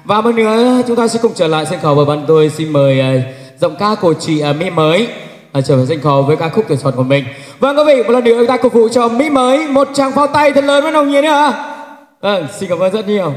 Và một nữa chúng ta sẽ cùng trở lại sân khấu và bạn tôi xin mời giọng ca của chị Mỹ Mới trở về sân khấu với ca khúc tuyển chọn của mình. Vâng quý vị, một lần nữa chúng ta cổ vũ cho Mỹ Mới một tràng pháo tay thật lớn với nồng nhiệt nữa. Vâng, xin cảm ơn rất nhiều.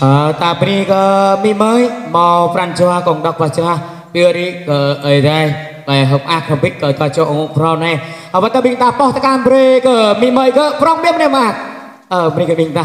ta bri ke mi mới mò Francois cùng đọc vào cho đưa đi ở đây bài hợp ác hợp bích cờ cho ông pro này và ta bình ta bỏ ta can bre ke mi mới ke prong biết này mà bri ke bình ta